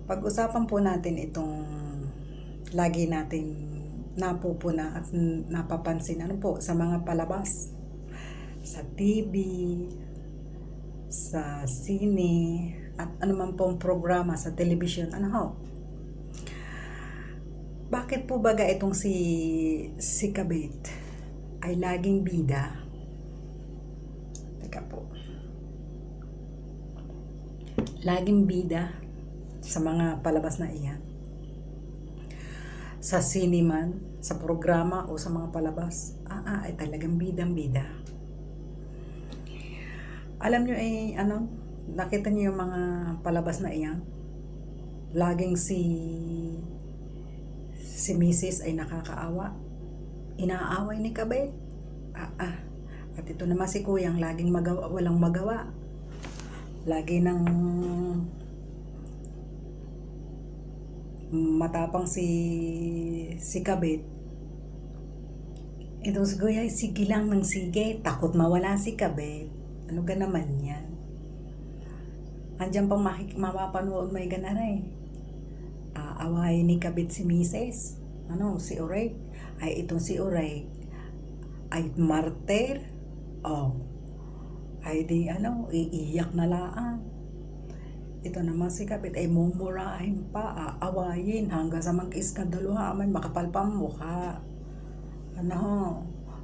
Pag-usapan po natin itong lagi nating napupuna at napapansin sa mga palabas, sa TV, sa sine, at anuman pong programa sa television. Bakit po baga itong si Kabit ay laging bida? Teka po. Laging bida sa mga palabas na iyan. Sa siniman, sa programa o sa mga palabas, ay talagang bidang-bida. Alam nyo nakita nyo yung mga palabas na iyan? Laging si Mrs. ay nakakaawa. Inaaway ni Kabit. At ito naman si Kuyang laging walang magawa. Lagi nang matapang si Kabit. Itong si Kuya ay sige lang ng sige, takot mawala si Kabit. Ano ka naman yan? Andiyan pang mapapanood may ganaray. Away ni Kabit si Mrs. Si Oreg. Ay itong si Oreg ay martir. Ay di iiyak na laan. Ito naman si Kabit ay mumurahin pa, aawayin hanggang sa mag-iskandalo may makapal pa mukha.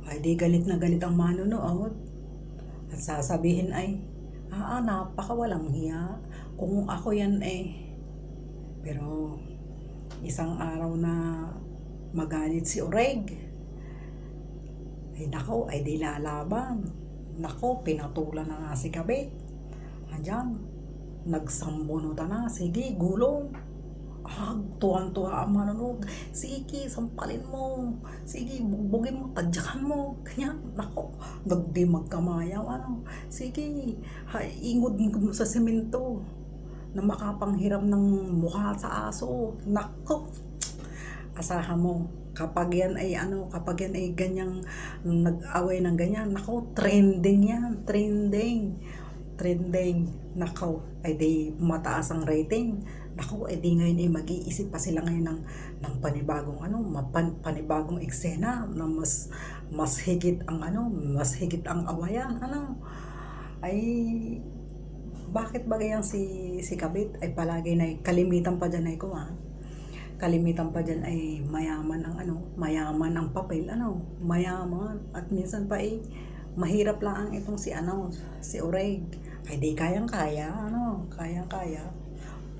Ay di galit na galit ang manonood. At sasabihin ay, napaka walang hiya. Kung ako yan Pero isang araw na magalit si Oreg, ay nako, ay di lalaban. Nako, pinatulan na nga si Kabit. Andiyan, nagsambunutan na. Sige, gulong. Tuwan-tuwa ang manonood. Sige, sampalin mo. Sige, bugbugin mo, tadyakan mo. Ganyan, nako, nagdi magkamayaw. Sige, ingod mo sa semento na makapanghiram ng mukha sa aso. Nako, asahan mo. Kapag yan ay ganyang nag-away ng ganyan, nako, trending yan, trending. Nako, ay di mataas ang rating. Nako, ay di ngayon ay mag-iisip pa sila ngayon ng panibagong panibagong eksena na mas higit ang awayan. Ay bakit ba ganyan si Kabit ay palagi na kalimitan pa dyan kalimitan pa dyan ay mayaman ang papel, mayaman, at minsan pa mahirap lang itong si Oreg. Ay di kayang-kaya, kayang-kaya.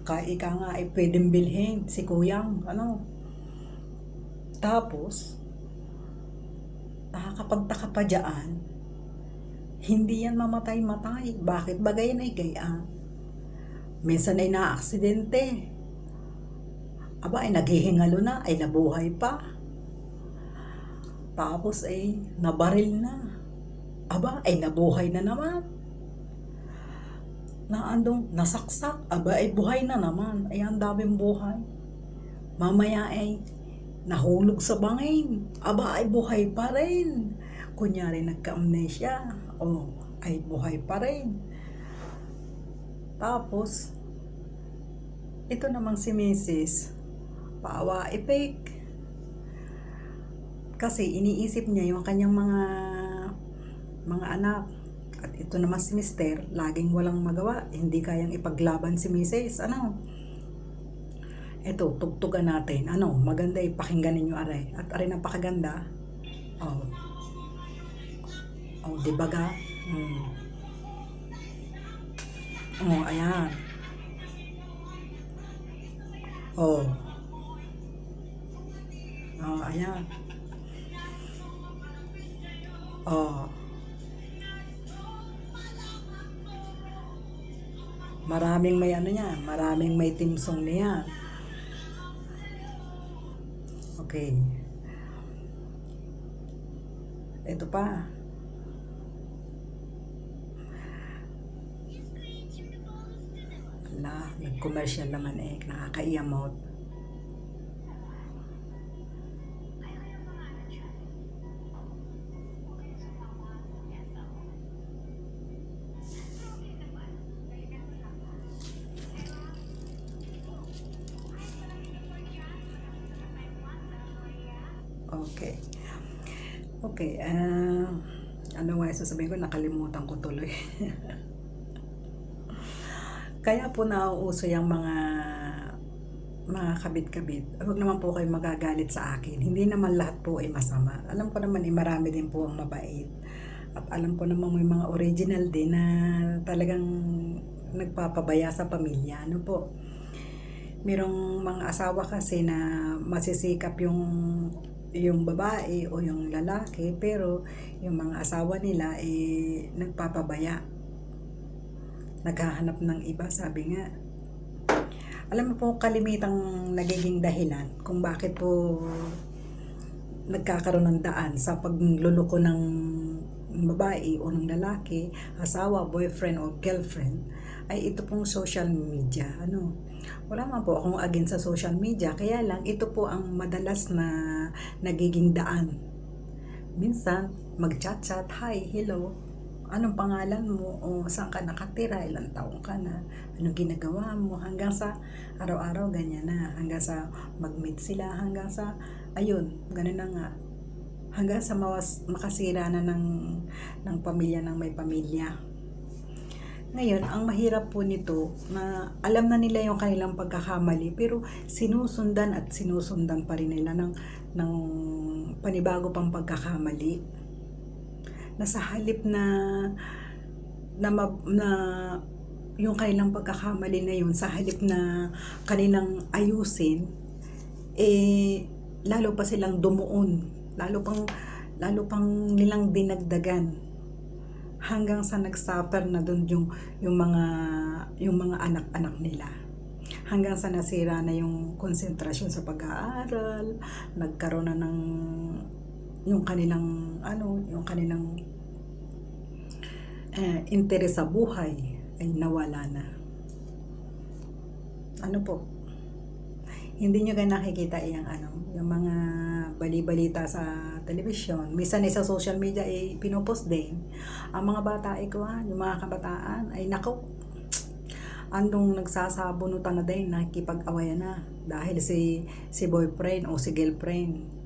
Ika nga ay pwedeng bilhin si Kuyang, Tapos, nakakapagtaka pa dyan, hindi yan mamatay-matay. Bakit ba gayan ay gayaan? Minsan ay na-aksidente. Ay naghihingalo na, ay nabuhay pa. Tapos ay nabaril na. Ay nabuhay na naman. Nasaksak. Ay buhay na naman. Ay ang daming buhay. Mamaya ay nahulog sa bangin. Ay buhay pa rin. Kunyari nagka-amnesia. Ay buhay pa rin. Tapos, ito namang si Mrs. Paawa epek. Kasi iniisip niya yung kanyang mga anak. At ito naman si Mister, laging walang magawa. Hindi kayang ipaglaban si Mrs. Ito, tugtugan natin. Maganda ipakinggan ninyo aray. At aray napakaganda. Diba ga? Ayan. Ayan. Maraming may maraming may team song niya. Okay. Ito pa. Nag-commercial naman nakakaiyamot. Okay. Okay, ano nga yung sasabihin ko, nakalimutan ko tuloy. Kaya po nauuso yung mga kabit-kabit. Huwag naman po kayo magagalit sa akin. Hindi naman lahat po ay masama. Alam ko naman marami din po ang mabait. At alam ko naman may mga original din na talagang nagpapabaya sa pamilya. Ano po? Merong mga asawa kasi na masisikap yung babae o yung lalaki, pero yung mga asawa nila nagpapabaya, naghahanap ng iba. Sabi nga, alam mo po, kalimitang nagiging dahilan kung bakit po nagkakaroon ng daan sa pagluloko ng babae o ng lalaki, asawa, boyfriend o girlfriend, ay ito pong social media. Wala man po akong against sa social media, kaya lang ito po ang madalas na nagiging daan. Minsan mag-chat-chat, hi, hello, anong pangalan mo, o saan ka nakatira, ilang taong ka na, anong ginagawa mo, hanggang sa araw-araw ganyan na, hanggang sa mag-meet sila, hanggang sa ayun, ganun na nga, hanggang sa makasira na ng pamilya ng may pamilya. Ngayon, ang mahirap po nito, na alam na nila yung kanilang pagkakamali, pero sinusundan pa rin nila ng panibago pang pagkakamali. Na sa halip na yung kanilang pagkakamali na yun, sa halip na kanilang ayusin, lalo pa silang dumuon, lalo pang nilang dinagdagan, hanggang sa nagsuffer na dun yung mga anak-anak nila, hanggang sa nasira na yung konsentrasyon sa pag-aaral, nagkaroon na ng yung kanilang interes sa buhay ay nawala na. Hindi nyo nakikita yung mga bali-balita sa telebisyon, minsan sa social media pinopost din. Ang mga bata yung mga kabataan ay andong nagsasabunutan na din, nakikipag-awayan na dahil si boyfriend o si girlfriend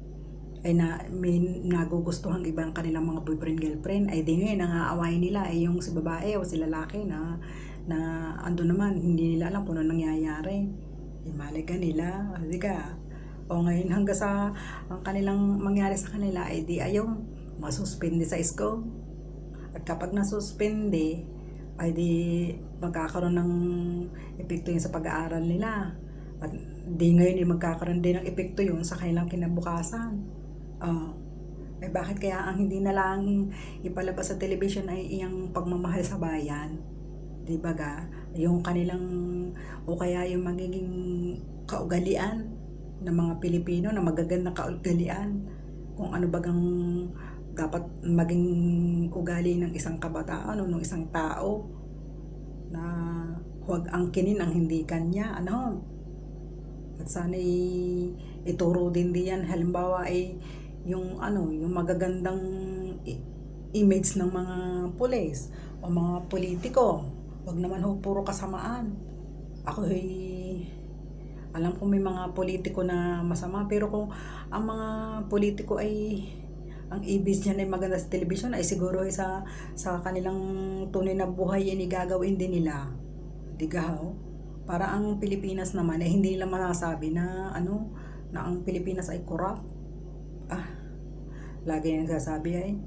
ay may nagugustuhan ibang kanilang mga boyfriend, girlfriend, ay di ngayon nang-aawayan nila yung si babae o si lalaki na ando naman, hindi nila alam kung ano nangyayari. Imalaga nila, di ka, o ngayon hanggang sa ang kanilang mangyari sa kanila ay di ayaw masuspende sa school. At kapag nasuspende ay di magkakaroon ng epekto yun sa pag-aaral nila, at di ngayon magkakaroon din ng epekto yun sa kanilang kinabukasan. Bakit kaya ang hindi na lang ipalabas sa television ay iyang pagmamahal sa bayan, di ba ga, yung kanilang, o kaya yung magiging kaugalian ng mga Pilipino, na magagandang kaugalian, kung ano bagang dapat maging ugali ng isang kabataan o ng isang tao, na huwag angkinin ang hindi kanya, at sana ituro din diyan, halimbawa yung magagandang image ng mga pulis o mga politiko, wag naman puro kasamaan. Ako alam ko may mga politiko na masama, pero kung ang mga politiko ay ang ibig niya ay maganda sa television, ay siguro sa kanilang tunay na buhay gagawin din nila, digaw. Para ang Pilipinas naman ay hindi nila masasabi na ang Pilipinas ay corrupt. Lagi nang sasabi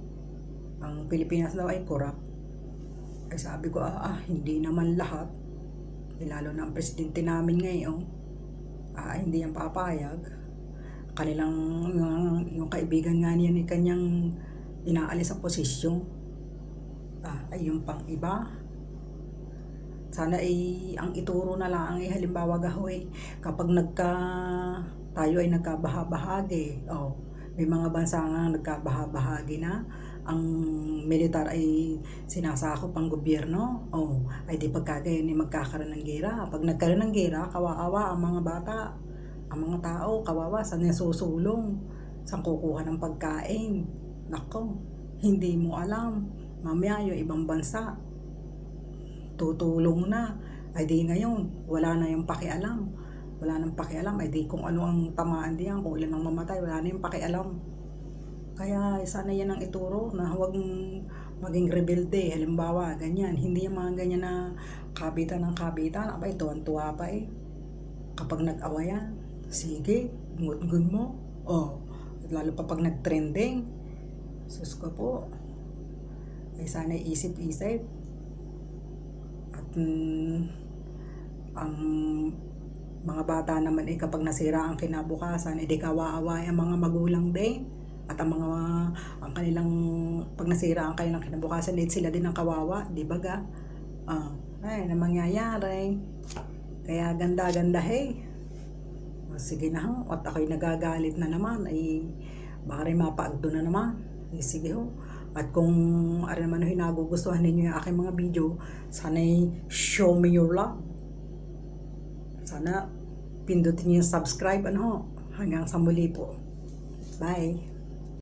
ang Pilipinas daw ay corrupt. Ay sabi ko, hindi naman lahat. Lalo na ang presidente namin ngayon, hindi yan papayag. Kanilang yung kaibigan nga niya ni kanyang inaalis sa posisyon, ay yung pang iba. Sana ang ituro na lang halimbawa gahoy, kapag tayo ay nagkabahabahagi, may mga bansa nga nagkabahabahagi na, ang militar ay sinasakop ang gobyerno, ay di pagkagayon magkakaroon ng gera. Pag nagkaroon ng gera, kawawa ang mga bata, ang mga tao, kawawa, saan niya susulong, saan kukuha ng pagkain. Nako, hindi mo alam, mamaya yung ibang bansa tutulong na, ay di ngayon wala na yung pakialam. wala nang pakialam, di kung ano ang tamaan diyan, kung ilan ang mamatay, wala na yung pakialam. Kaya sana yan ang ituro, na huwag maging rebelde. Halimbawa, ganyan, hindi yung mga ganyan na kabitan ng kabitan, abay, tuwan-tuwa pa kapag nag-awayan, sige, good mo. Lalo pa pag nag-trending, sus ko po, ay sana isip-isip. At ang mga bata naman kapag nasira ang kinabukasan, di kawawa ang mga magulang din. At ang kanilang, pag nasira ang kanilang kinabukasan, sila din ang kawawa, di ba ga? Ay, na mangyayari. Kaya ganda-ganda, sige na ho, at ako'y nagagalit na naman, baka rin mapaagdo na naman. Sige ho. At kung ano naman nagugustuhan ninyo yung aking mga video, sana'y show me your love. Sana pindutin niyo yung subscribe, hanggang sa muli po. Bye!